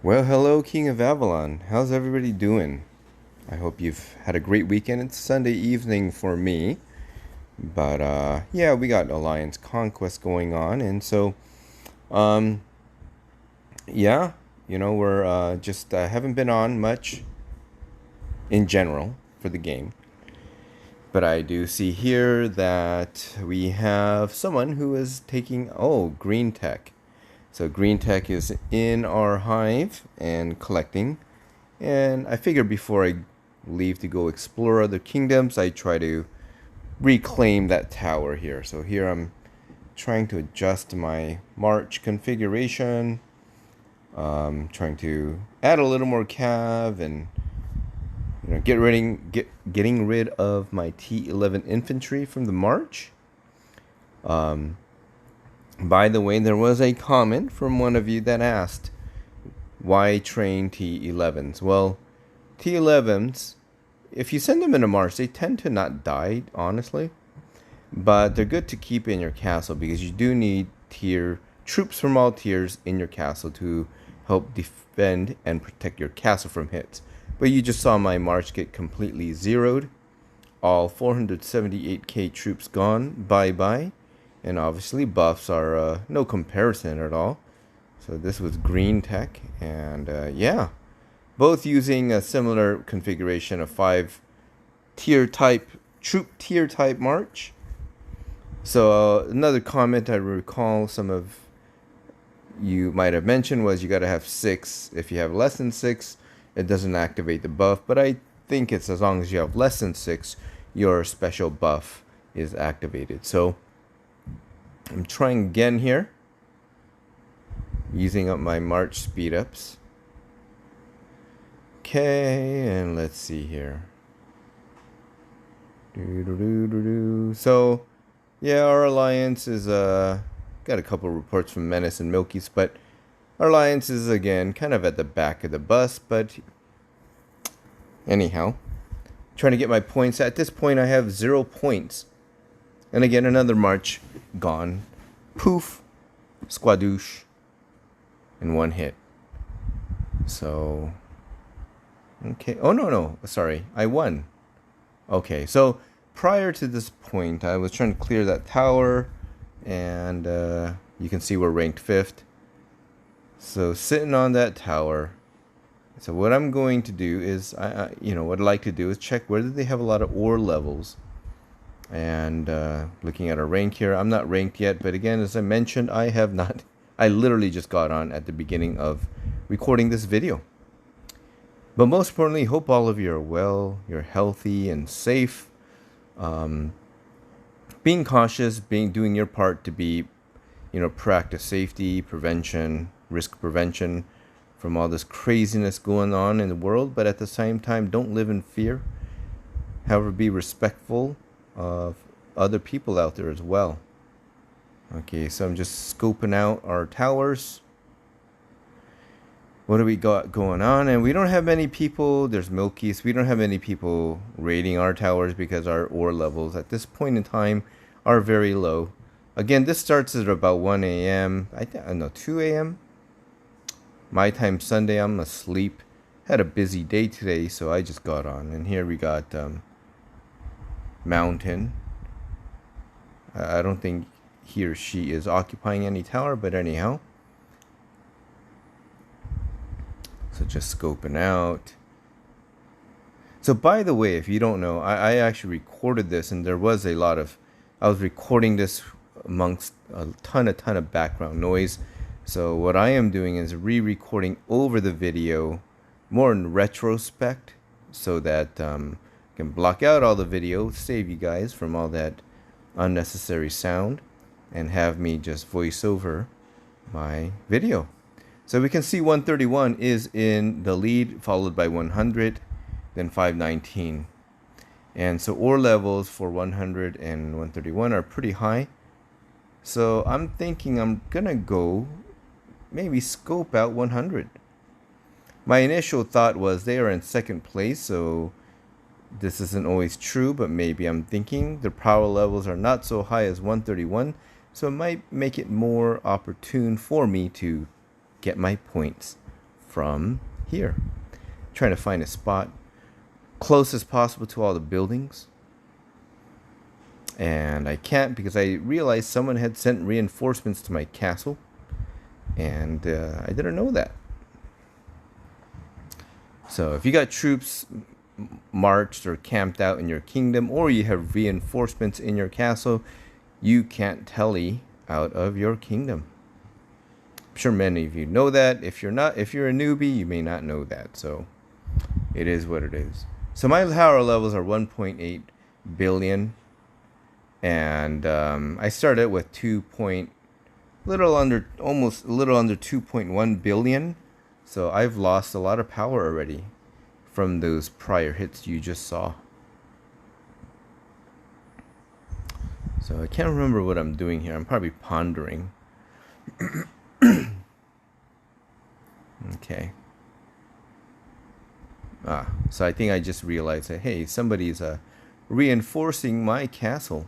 Well, hello, King of Avalon. How's everybody doing? I hope you've had a great weekend. It's Sunday evening for me, but yeah, we got Alliance Conquest going on, and so um, yeah, we're just haven't been on much in general for the game, but I do see here that we have someone who is taking green tech. So green tech is in our hive and collecting. And I figured before I leave to go explore other kingdoms, I try to reclaim that tower here. So here I'm trying to adjust my march configuration. Trying to add a little more cav and getting rid of my T11 infantry from the march. By the way, there was a comment from one of you that asked, why train T11s? Well, T11s, if you send them in a march, they tend to not die, honestly. But they're good to keep in your castle because you do need troops from all tiers in your castle to help defend and protect your castle from hits. But you just saw my march get completely zeroed. All 478k troops gone, bye-bye. And obviously buffs are no comparison at all. So this was green tech, and yeah, both using a similar configuration of 5 troop tier type march. So another comment I recall some of you might have mentioned was you got to have 6. If you have less than 6, it doesn't activate the buff, but I think it's as long as you have less than 6, your special buff is activated. So I'm trying again here, using up my march speed ups. Okay, and let's see here. So, yeah, our alliance is got a couple reports from Menace and Milky's, but our alliance is again kind of at the back of the bus. But anyhow, trying to get my points. At this point, I have 0 points, and again another march gone. Poof, squadouche, in one hit. So, okay. Oh, no. Sorry. I won. Okay. So, prior to this point, I was trying to clear that tower. And you can see we're ranked 5th. So, sitting on that tower. So, what I'm going to do is, what I'd like to do is check whether they have a lot of ore levels. And looking at our rank here, I'm not ranked yet. But again, as I mentioned, I have not. I literally just got on at the beginning of recording this video. But most importantly, hope all of you are well, you're healthy and safe. Being cautious, doing your part to be, proactive safety, prevention, risk prevention from all this craziness going on in the world. But at the same time, don't live in fear. However, be respectful of other people out there as well. Okay, so I'm just scoping out our towers. What do we got going on? And we don't have many people. There's Milky's. We don't have any people raiding our towers because our ore levels at this point in time are very low. Again, this starts at about 1 a.m. I don't know, 2 a.m. My time Sunday. I'm asleep. Had a busy day today, so I just got on. And here we got Mountain. I don't think he or she is occupying any tower, but anyhow. So just scoping out. So by the way, if you don't know, I actually recorded this, and there was a lot of, I was recording this amongst a ton of background noise. So what I am doing is re-recording over the video, more in retrospect, so that I can block out all the video, save you guys from all that unnecessary sound, and have me just voice over my video. So we can see 131 is in the lead, followed by 100, then 519. And so ore levels for 100 and 131 are pretty high. So I'm thinking I'm gonna go maybe scope out 100. My initial thought was they are in second place, so this isn't always true, but maybe I'm thinking their power levels are not so high as 131, so it might make it more opportune for me to get my points from here. Trying to find a spot close as possible to all the buildings. And I can't because I realized someone had sent reinforcements to my castle. And I didn't know that. So if you got troops marched or camped out in your kingdom, or you have reinforcements in your castle, you can't tele out of your kingdom. I'm sure many of you know that. If you're a newbie, you may not know that. So it is what it is. So my power levels are 1.8 billion. And I started with almost a little under 2.1 billion. So I've lost a lot of power already from those prior hits you just saw. So I can't remember what I'm doing here. I'm probably pondering. Okay. So I think I just realized that, hey, somebody's reinforcing my castle.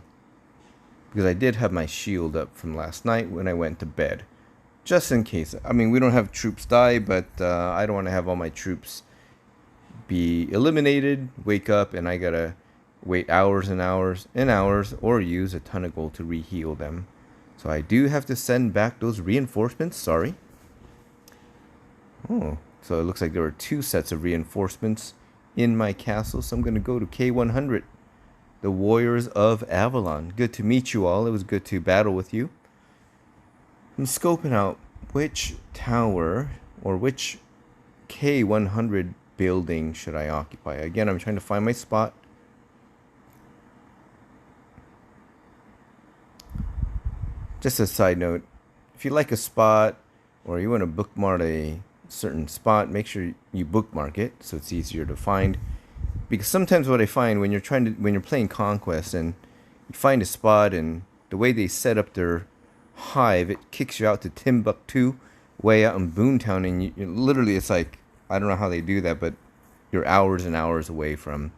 Because I did have my shield up from last night when I went to bed. Just in case. I mean, we don't have troops die, but I don't want to have all my troops be eliminated, wake up, and I gotta wait hours and hours and hours, or use a ton of gold to reheal them. So I do have to send back those reinforcements. Sorry. Oh, so it looks like there were 2 sets of reinforcements in my castle. So I'm going to go to K100. The Warriors of Avalon. Good to meet you all. It was good to battle with you. I'm scoping out which tower or which K100 building should I occupy. Again, I'm trying to find my spot. Just a side note, if you like a spot or you want to bookmark a certain spot, make sure you bookmark it so it's easier to find. Because sometimes what I find when you're playing Conquest and you find a spot and the way they set up their hive, it kicks you out to Timbuktu, way out in Boomtown, and you literally, it's like, I don't know how they do that, but you're hours and hours away from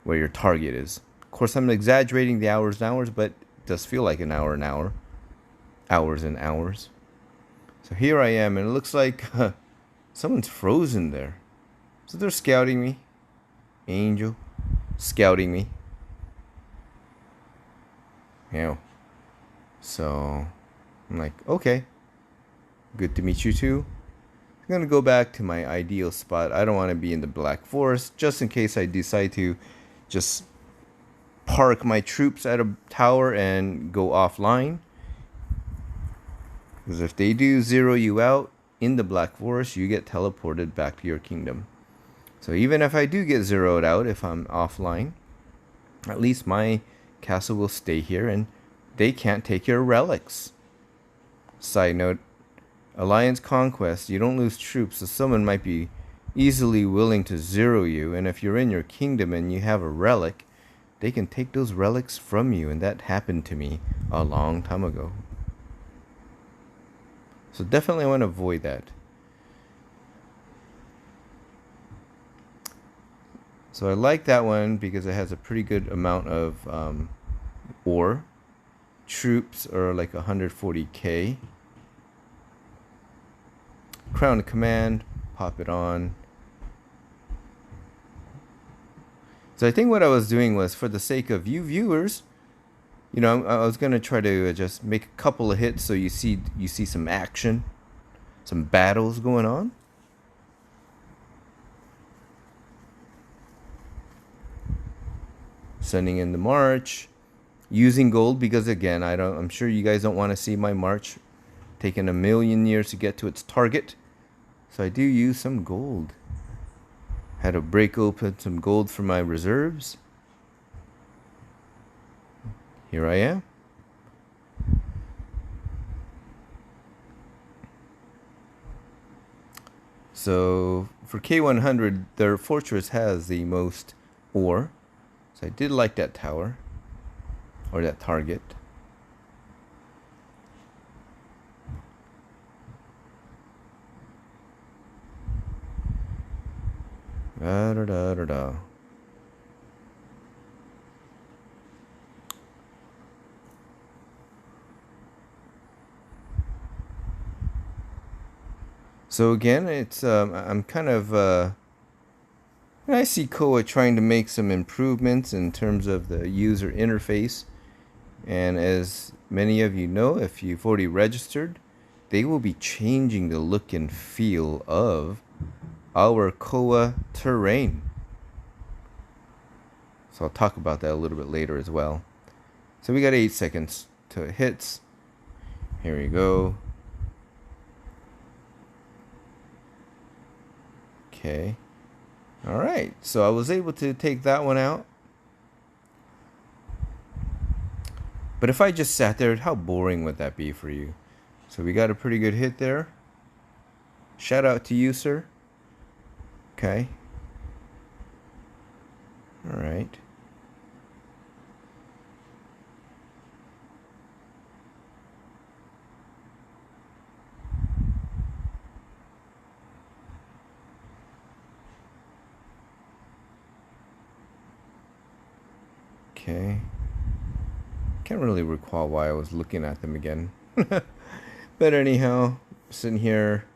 where your target is. Of course, I'm exaggerating the hours and hours, but it does feel like an hour and hour. Hours and hours. So here I am, and it looks like someone's frozen there. So they're scouting me. Angel scouting me. Yeah. So I'm like, okay, good to meet you too. I'm gonna go back to my ideal spot. I don't want to be in the Black Forest, just in case I decide to just park my troops at a tower and go offline. Because if they do zero you out in the Black Forest, you get teleported back to your kingdom. So even if I do get zeroed out, if I'm offline, at least my castle will stay here and they can't take your relics. Side note, Alliance Conquest, you don't lose troops, so someone might be easily willing to zero you, and if you're in your kingdom and you have a relic, they can take those relics from you, and that happened to me a long time ago. So definitely want to avoid that. So I like that one because it has a pretty good amount of ore. Troops are like 140k. Crown Command, pop it on. So I think what I was doing was, for the sake of you viewers, you know, I was gonna try to just make a couple of hits so you see some action, some battles going on. Sending in the march, using gold because again, I'm sure you guys don't want to see my march taking a million years to get to its target. So I do use some gold. Had to break open some gold for my reserves. Here I am. So for K100, their fortress has the most ore. So I did like that tower, or that target. Da, da, da, da, da. So again, it's I'm kind of I see KOA trying to make some improvements in terms of the user interface. And as many of you know, if you've already registered, they will be changing the look and feel of our KOA terrain. So I'll talk about that a little bit later as well. So we got 8 seconds till it hits. Here we go. Okay. All right. So I was able to take that one out. But if I just sat there, how boring would that be for you? So we got a pretty good hit there. Shout out to you, sir. Okay. All right. Okay. Can't really recall why I was looking at them again. But anyhow, sitting here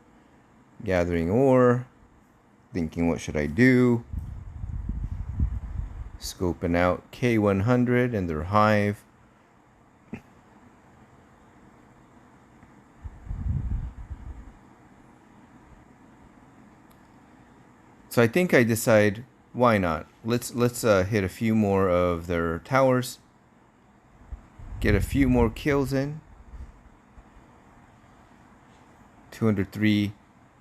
gathering ore, thinking what should I do? Scoping out K100 and their hive. So I think I decide, why not? Let's hit a few more of their towers. Get a few more kills in. 203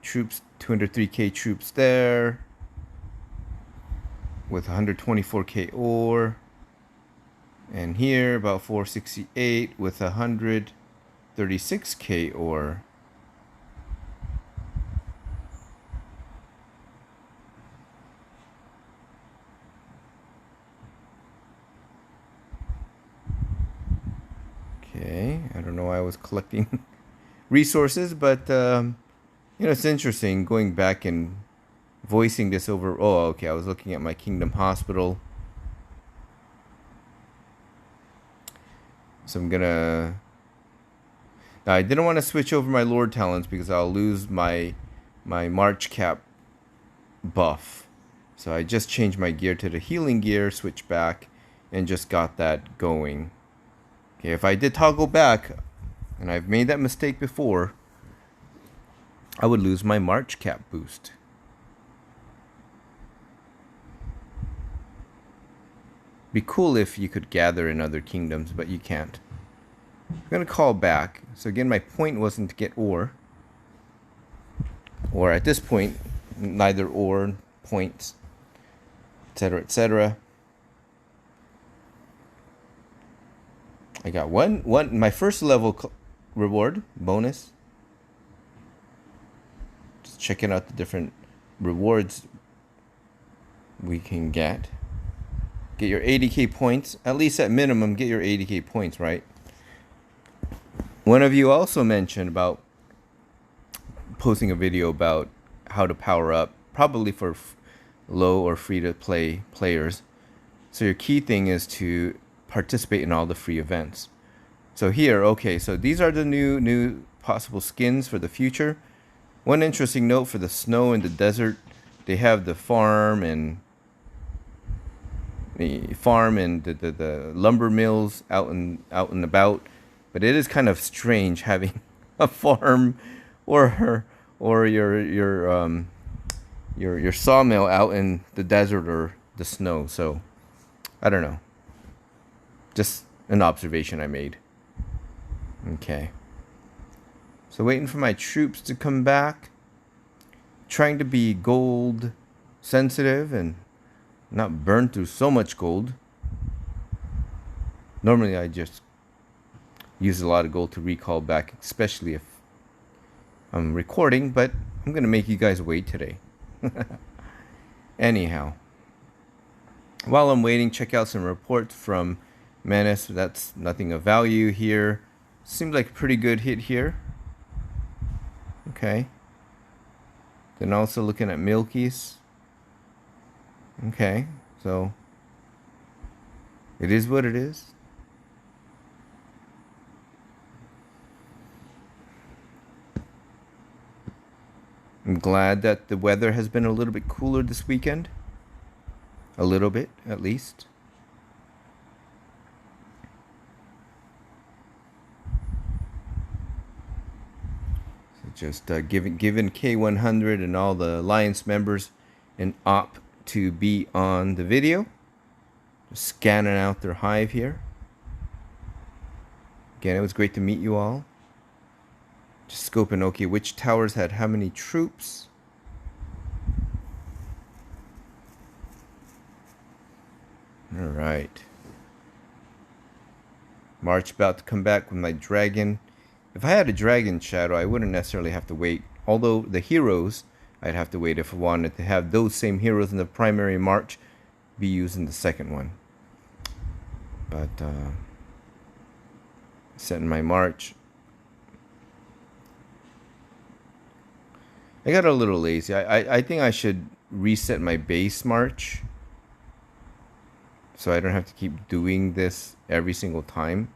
troops, 203k troops there. With 124k ore. And here about 468 with 136k ore. Okay, I don't know why I was collecting resources, but you know, it's interesting going back and voicing this over. Oh, okay, I was looking at my Kingdom Hospital. So I'm gonna. Now, I didn't want to switch over my Lord talents because I'll lose my March cap buff. So I just changed my gear to the healing gear, switch back, and just got that going. Okay, if I did toggle back, and I've made that mistake before, I would lose my March cap boost. Be cool if you could gather in other kingdoms, but you can't. I'm going to call back. So again, my point wasn't to get ore. Or at this point, neither ore, points, etc., etc. I got one my first level reward bonus. Just checking out the different rewards we can get. Get your 80k points, at least at minimum get your 80k points, right? One of you also mentioned about posting a video about how to power up, probably for low or free to play players. So your key thing is to participate in all the free events. So here, okay, so these are the new possible skins for the future. One interesting note for the snow and the desert, they have the farm and the lumber mills out and about, but it is kind of strange having a farm or your sawmill out in the desert or the snow. So I don't know. Just an observation I made. Okay. So waiting for my troops to come back. Trying to be gold sensitive and not burn through so much gold. Normally I just use a lot of gold to recall back, especially if I'm recording, but I'm going to make you guys wait today. Anyhow. While I'm waiting, check out some reports from Menace. That's nothing of value here. Seems like a pretty good hit here. Okay. Then also looking at Milky's. Okay, so it is what it is. I'm glad that the weather has been a little bit cooler this weekend. A little bit, at least. So just giving K100 and all the Alliance members an op to be on the video. Just scanning out their hive here. Again, it was great to meet you all. Just scoping, okay, which towers had how many troops. Alright. March about to come back with my dragon. If I had a dragon shadow, I wouldn't necessarily have to wait. Although the heroes, I'd have to wait if I wanted to have those same heroes in the primary march be used in the second one. But, setting my march. I got a little lazy. I think I should reset my base march, so I don't have to keep doing this every single time.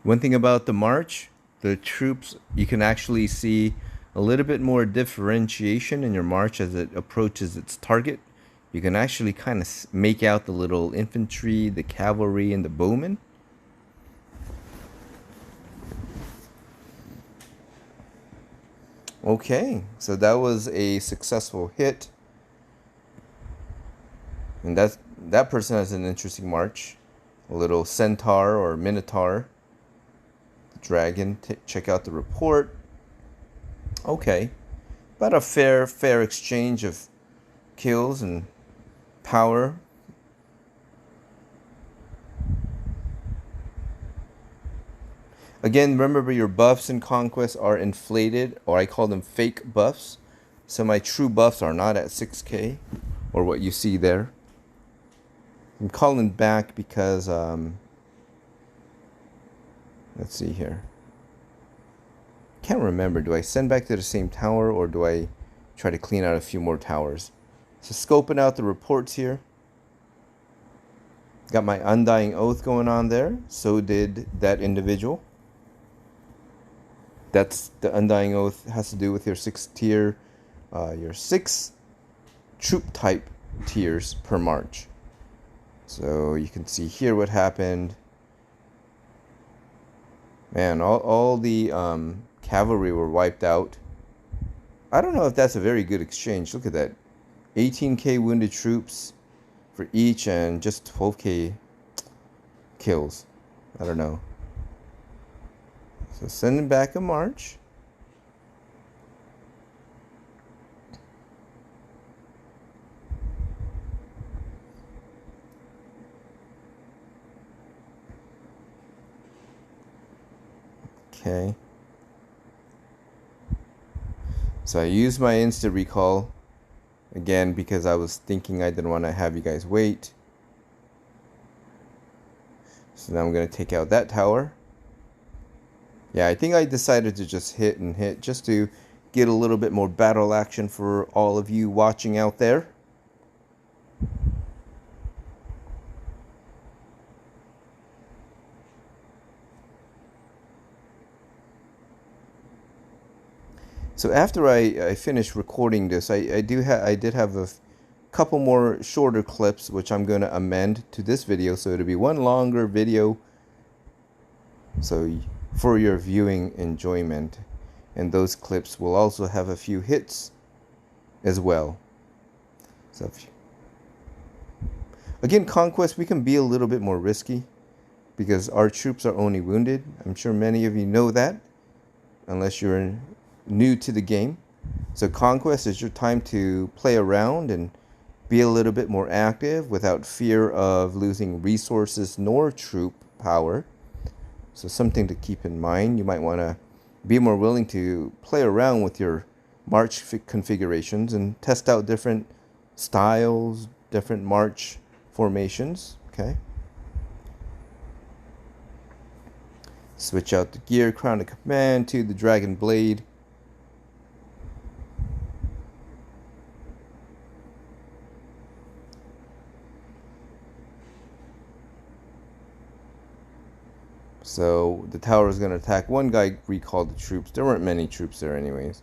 One thing about the march, the troops, you can actually see a little bit more differentiation in your march as it approaches its target. You can actually kind of make out the little infantry, the cavalry, and the bowmen. Okay, so that was a successful hit. And that person has an interesting march. A little centaur or minotaur. Dragon. Check out the report. Okay, about a fair exchange of kills and power. Again, remember your buffs in Conquest are inflated, or I call them fake buffs. So my true buffs are not at 6k, or what you see there. I'm calling back because let's see here. Can't remember. Do I send back to the same tower, or do I try to clean out a few more towers? So scoping out the reports here. Got my Undying Oath going on there. So did that individual. That's the Undying Oath has to do with your 6 tier, your 6 troop type tiers per march. So you can see here what happened. Man, all the cavalry were wiped out. I don't know if that's a very good exchange. Look at that. 18k wounded troops for each and just 12k kills. I don't know. So sending back a march. Okay. So I used my instant recall again because I was thinking I didn't want to have you guys wait. So now I'm going to take out that tower. Yeah, I think I decided to just hit and hit just to get a little bit more battle action for all of you watching out there. So after I finish recording this, I did have a couple more shorter clips which I'm going to amend to this video, so it'll be one longer video so for your viewing enjoyment, and those clips will also have a few hits as well. So again, Conquest, we can be a little bit more risky because our troops are only wounded. I'm sure many of you know that, unless you're new to the game. So Conquest is your time to play around and be a little bit more active without fear of losing resources nor troop power. So something to keep in mind. You might want to be more willing to play around with your march configurations and test out different styles, different march formations. Okay. Switch out the gear, crown of command to the dragon blade. So the tower is going to attack. One guy recalled the troops. There weren't many troops there anyways.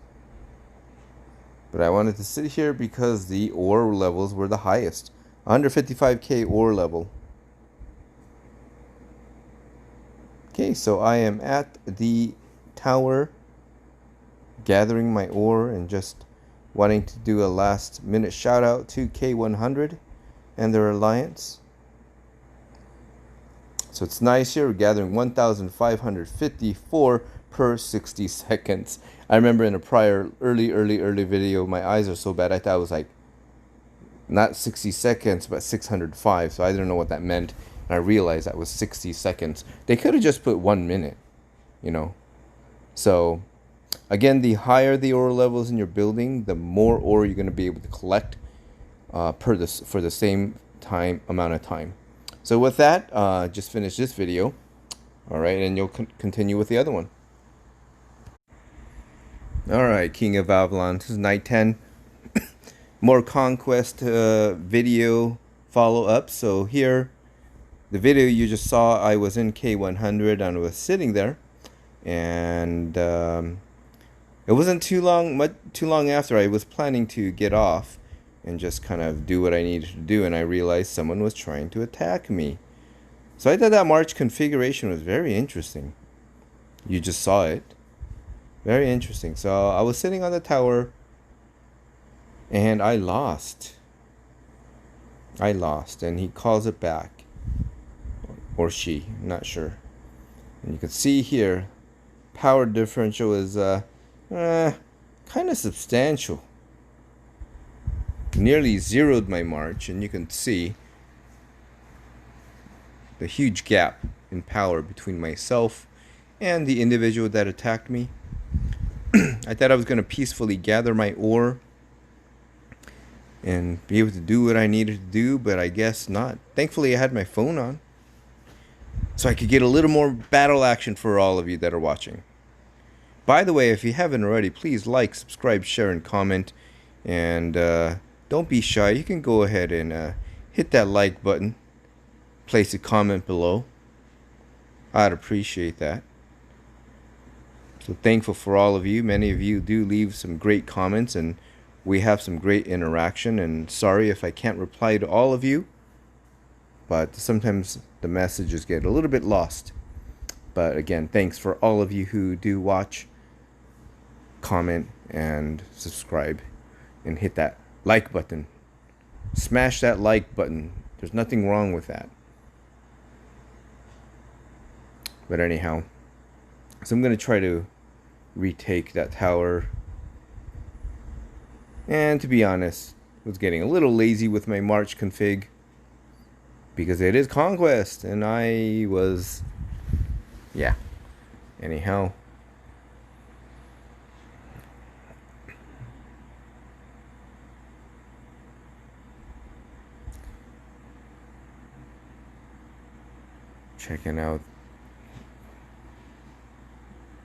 But I wanted to sit here because the ore levels were the highest. 155k ore level. Okay, so I am at the tower gathering my ore and just wanting to do a last minute shout out to K100 and their alliance. So it's nice here. We're gathering 1,554 per 60 seconds. I remember in a prior early video, my eyes are so bad I thought it was like not 60 seconds but 605. So I didn't know what that meant, and I realized that was 60 seconds. They could have just put 1 minute, you know. So again, the higher the ore levels in your building, the more ore you're going to be able to collect for the same amount of time. So with that, just finish this video. Alright, and you'll continue with the other one. Alright, King of Avalon. This is night 10. More Conquest video follow-up. So here, the video you just saw, I was in K100 and I was sitting there. And it wasn't too long after I was planning to get off and just kind of do what I needed to do, and I realized someone was trying to attack me. So I thought that March configuration was very interesting. You just saw it. Very interesting. So I was sitting on the tower and I lost. And he calls it back. Or she, I'm not sure. And you can see here, power differential is kind of substantial. Nearly zeroed my March, and you can see the huge gap in power between myself and the individual that attacked me. I thought I was going to peacefully gather my ore and be able to do what I needed to do, but I guess not. Thankfully, I had my phone on, so I could get a little more battle action for all of you that are watching. By the way, if you haven't already, please like, subscribe, share, and comment. And don't be shy. You can go ahead and hit that like button. Place a comment below. I'd appreciate that. So thankful for all of you. Many of you do leave some great comments, and we have some great interaction. And sorry if I can't reply to all of you, but sometimes the messages get a little bit lost. But again, thanks for all of you who do watch, comment, and subscribe, and hit that like button. Smash that like button. There's nothing wrong with that. But anyhow, so I'm going to try to retake that tower. And to be honest, I was getting a little lazy with my March config, because it is Conquest, and I was, yeah. Anyhow, checking out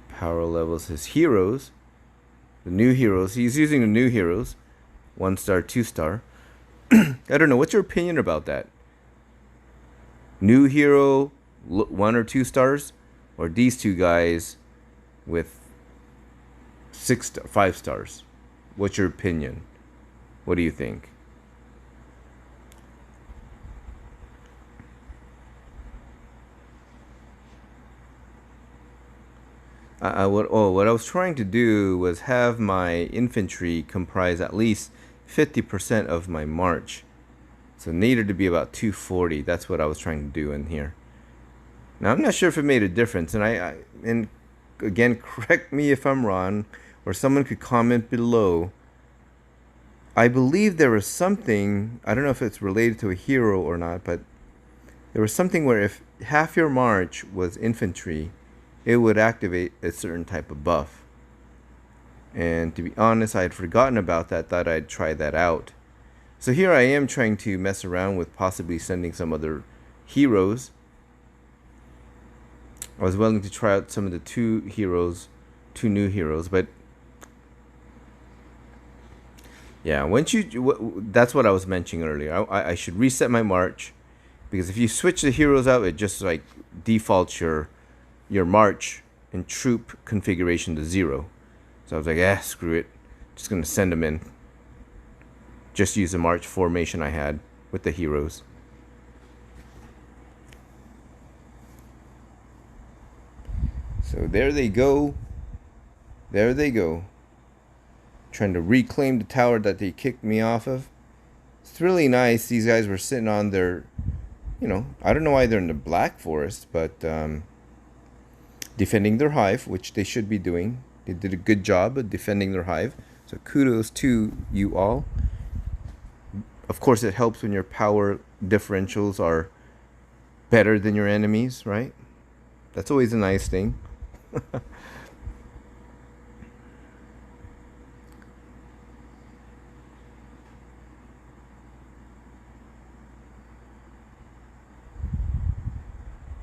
power levels, his heroes, the new heroes. He's using the new heroes, 1-star, 2-star. I don't know, what's your opinion about that? New hero 1 or 2 stars, or these two guys with 5 stars? What's your opinion? What do you think? What I was trying to do was have my infantry comprise at least 50% of my march. So it needed to be about 240. That's what I was trying to do in here. Now I'm not sure if it made a difference, and again, correct me if I'm wrong, or someone could comment below. I believe there was something, I don't know if it's related to a hero or not, but there was something where if half your march was infantry, it would activate a certain type of buff. And to be honest, I had forgotten about that, thought I'd try that out. So here I am trying to mess around with possibly sending some other heroes. I was willing to try out some of the two new heroes, but yeah, that's what I was mentioning earlier. I should reset my march, because if you switch the heroes out, it just like defaults your your march and troop configuration to 0. So I was like, screw it. Just going to send them in. Just use the march formation I had with the heroes. So there they go. There they go. Trying to reclaim the tower that they kicked me off of. It's really nice. These guys were sitting on their, I don't know why they're in the Black Forest, but defending their hive, which they should be doing. They did a good job of defending their hive. So kudos to you all. Of course, it helps when your power differentials are better than your enemies, right? That's always a nice thing.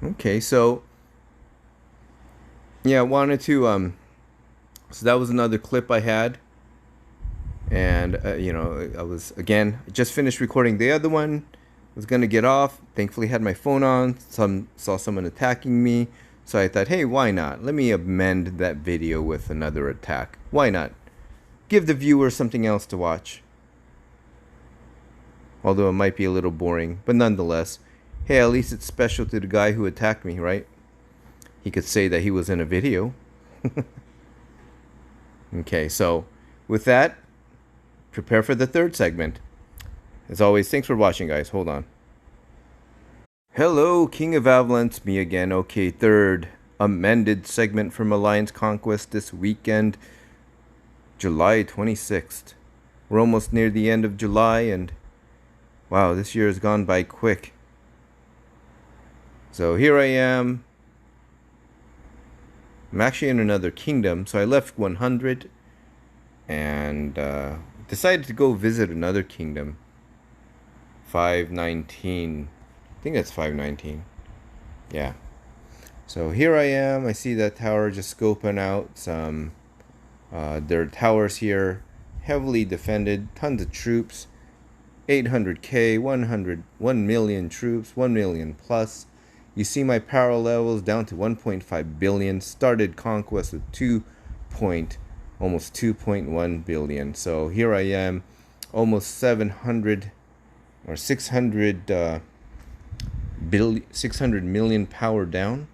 Okay, so yeah, I wanted to so that was another clip I had, and I was again just finished recording the other one. Was gonna get off. Thankfully, had my phone on. Saw someone attacking me, so I thought, hey, why not? Let me amend that video with another attack. Why not? Give the viewer something else to watch. Although it might be a little boring, but nonetheless, hey, at least it's special to the guy who attacked me, right? He could say that he was in a video. Okay, so with that, prepare for the third segment. As always, thanks for watching, guys. Hold on. Hello, King of Avalon, it's me again. Okay, third amended segment from Alliance Conquest this weekend, July 26th. We're almost near the end of July, and wow, this year has gone by quick. So here I am. I'm actually in another kingdom, so I left 100 and decided to go visit another kingdom. 519. I think that's 519. Yeah. So here I am. I see that tower just scoping out some. There are towers here, heavily defended, tons of troops. 800k, 1 million troops, 1 million plus. You see my power levels down to 1.5 billion. Started Conquest with almost 2.1 billion. So here I am, almost 700 or 600 million power down.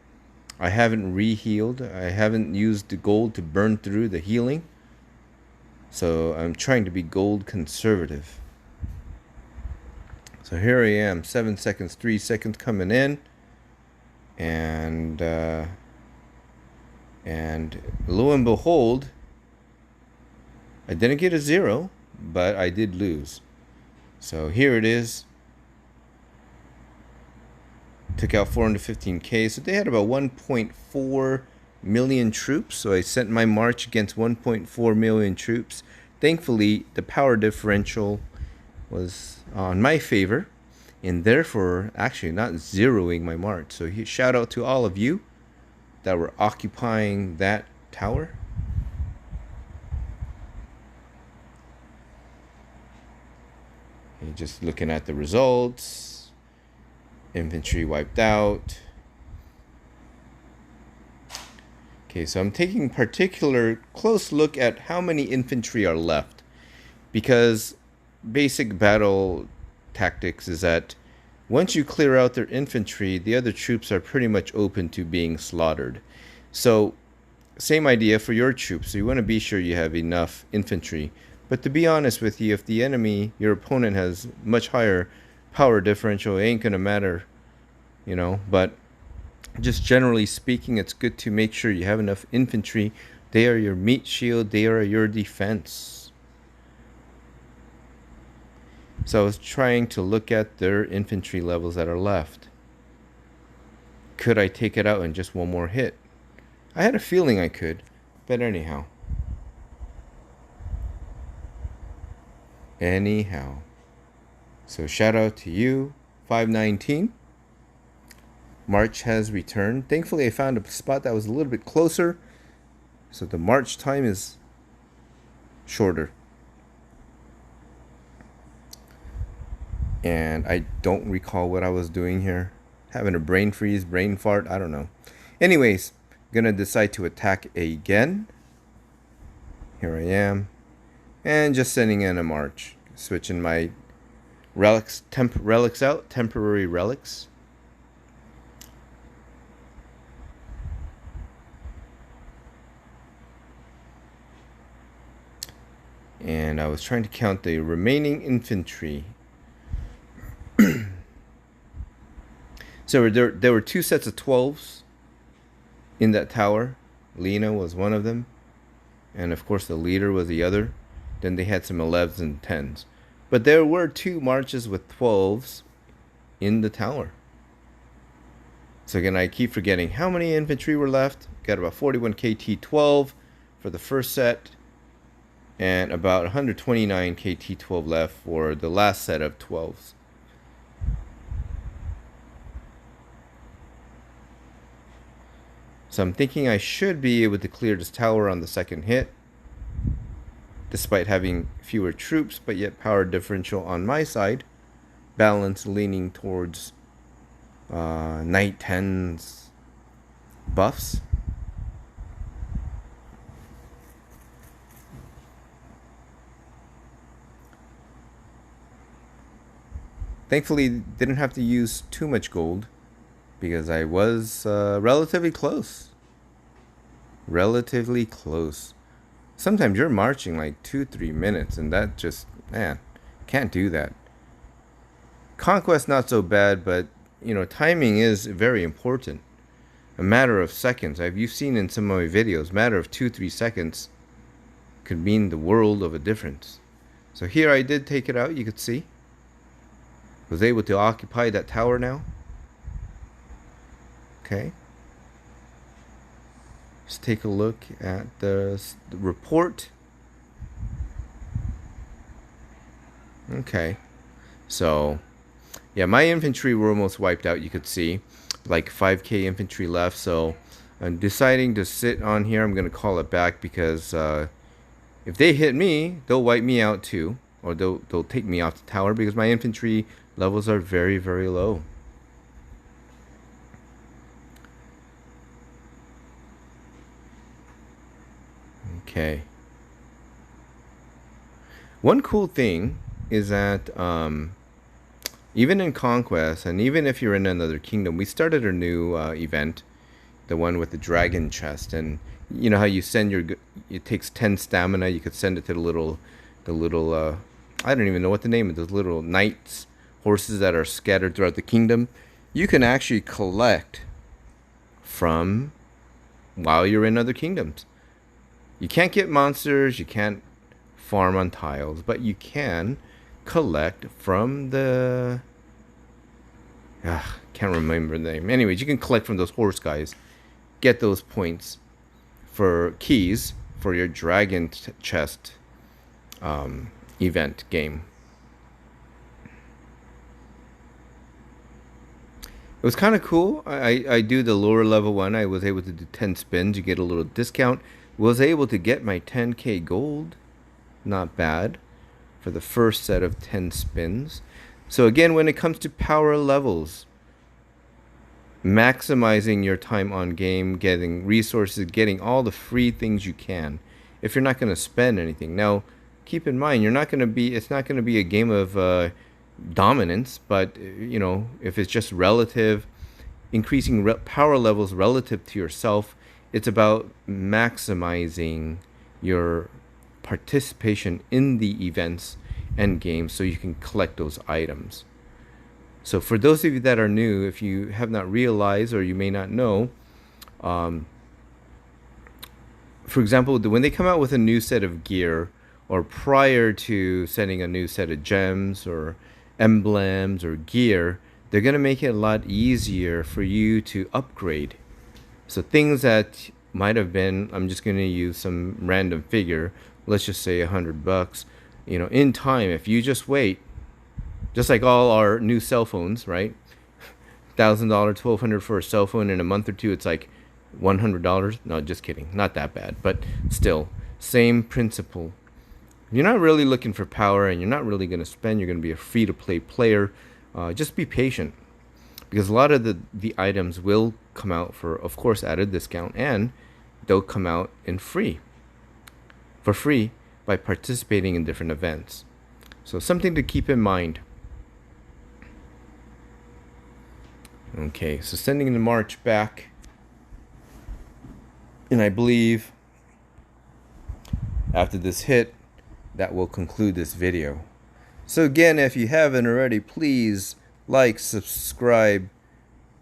I haven't re-healed. I haven't used the gold to burn through the healing. So I'm trying to be gold conservative. So here I am, 7 seconds, 3 seconds coming in. And lo and behold, I didn't get a 0, but I did lose. So here it is. Took out 415k. So they had about 1.4 million troops. So I sent my march against 1.4 million troops. Thankfully, the power differential was on my favor, and therefore actually not zeroing my march. So shout out to all of you that were occupying that tower. Okay, just looking at the results. Infantry wiped out. Okay, so I'm taking particular close look at how many infantry are left, because basic battle tactics is that once you clear out their infantry, the other troops are pretty much open to being slaughtered. So same idea for your troops. So you want to be sure you have enough infantry. But to be honest with you, if the enemy, your opponent, has much higher power differential, it ain't gonna matter, but just generally speaking, it's good to make sure you have enough infantry. They are your meat shield, they are your defense. So I was trying to look at their infantry levels that are left. Could I take it out in just one more hit? I had a feeling I could, but anyhow. So shout out to you, 519. March has returned. Thankfully, I found a spot that was a little bit closer, so the march time is shorter. And I don't recall what I was doing here. Having a brain freeze, brain fart, I don't know. Anyways, Gonna decide to attack again. Here I am. And just sending in a march. Switching my relics out, temporary relics. And I was trying to count the remaining infantry. So there were 2 sets of 12s in that tower. Lena was one of them. And of course the leader was the other. Then they had some 11s and 10s. But there were 2 marches with 12s in the tower. So again, I keep forgetting how many infantry were left. Got about 41 KT-12 for the first set. And about 129 KT-12 left for the last set of 12s. So I'm thinking I should be able to clear this tower on the second hit, despite having fewer troops, but yet power differential on my side. Balance leaning towards Knight 10's buffs. Thankfully, didn't have to use too much gold because I was relatively close. Relatively close. Sometimes you're marching like 2-3 minutes, and that just, man, can't do that. Conquest not so bad, but you know, timing is very important. A matter of seconds. You've seen in some of my videos, matter of 2-3 seconds could mean the world of a difference. So here I did take it out, you could see. Was able to occupy that tower now. Okay. Let's take a look at the report. Okay. So, yeah, my infantry were almost wiped out, you could see. Like 5k infantry left, so I'm deciding to sit on here. I'm going to call it back because if they hit me, they'll wipe me out too. Or they'll take me off the tower because my infantry levels are very, very low. Okay. One cool thing is that even in Conquest, and even if you're in another kingdom, we started a new event, the one with the dragon chest, and you know how you send your, it takes 10 stamina, you could send it to the little I don't even know what the name of those little knights, horses that are scattered throughout the kingdom. You can actually collect from while you're in other kingdoms. You can't get monsters, you can't farm on tiles, but you can collect from the can't remember the name. Anyways, you can collect from those horse guys, get those points for keys for your dragon chest event game. It was kind of cool. I do the lower level one. I was able to do 10 spins. You get a little discount. Was able to get my 10k gold. Not bad for the first set of 10 spins. So again, when it comes to power levels, maximizing your time on game, getting resources, getting all the free things you can, if you're not going to spend anything. Now, keep in mind, you're not going to be, it's not going to be a game of dominance, but you know, if it's just relative, increasing power levels relative to yourself, it's about maximizing your participation in the events and games so you can collect those items. So for those of you that are new, if you have not realized or you may not know, for example, when they come out with a new set of gear, or prior to sending a new set of gems or emblems or gear, they're going to make it a lot easier for you to upgrade. So things that might have been, I'm just going to use some random figure, let's just say $100, you know, in time, if you just wait, just like all our new cell phones, right? $1,000, $1,200 for a cell phone, in a month or two it's like $100. No, just kidding, not that bad, but still, same principle. You're not really looking for power and you're not really going to spend, you're going to be a free-to-play player, just be patient. because a lot of the items will come out for, of course, at a discount, and they'll come out for free by participating in different events. So something to keep in mind. Okay, so sending the march back, and I believe after this hit, that will conclude this video. So again, if you haven't already, please like, subscribe,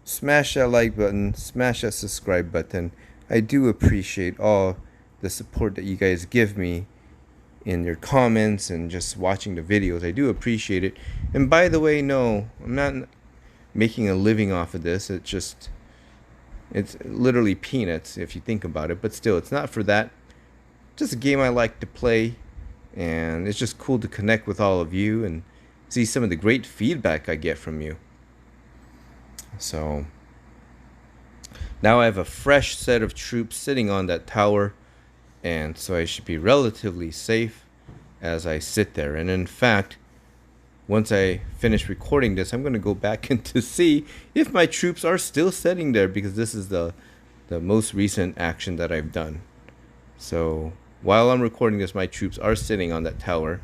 smash that like button, smash that subscribe button. I do appreciate all the support that you guys give me in your comments and just watching the videos. I do appreciate it. And by the way, no, I'm not making a living off of this. It's literally peanuts if you think about it, but still, it's not for that. Just a game I like to play, and it's just cool to connect with all of you and see some of the great feedback I get from you. So now I have a fresh set of troops sitting on that tower, and so I should be relatively safe as I sit there. And in fact, once I finish recording this, I'm going to go back and to see if my troops are still sitting there, because this is the most recent action that I've done. So while I'm recording this, my troops are sitting on that tower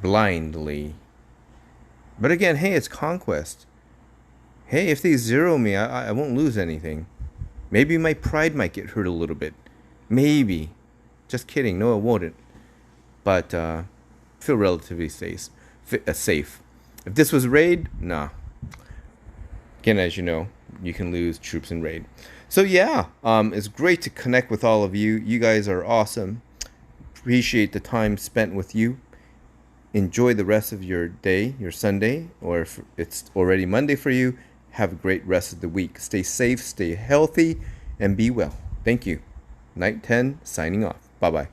blindly. But again, hey, it's Conquest. Hey, if they zero me, I won't lose anything. Maybe my pride might get hurt a little bit. Maybe. Just kidding. No, it won't. But feel relatively safe. If this was raid, nah. Again, as you know, you can lose troops in raid. So yeah, it's great to connect with all of you. You guys are awesome. Appreciate the time spent with you. Enjoy the rest of your day, your Sunday, or if it's already Monday for you, have a great rest of the week. Stay safe, stay healthy, and be well. Thank you. Night 10 signing off. Bye-bye.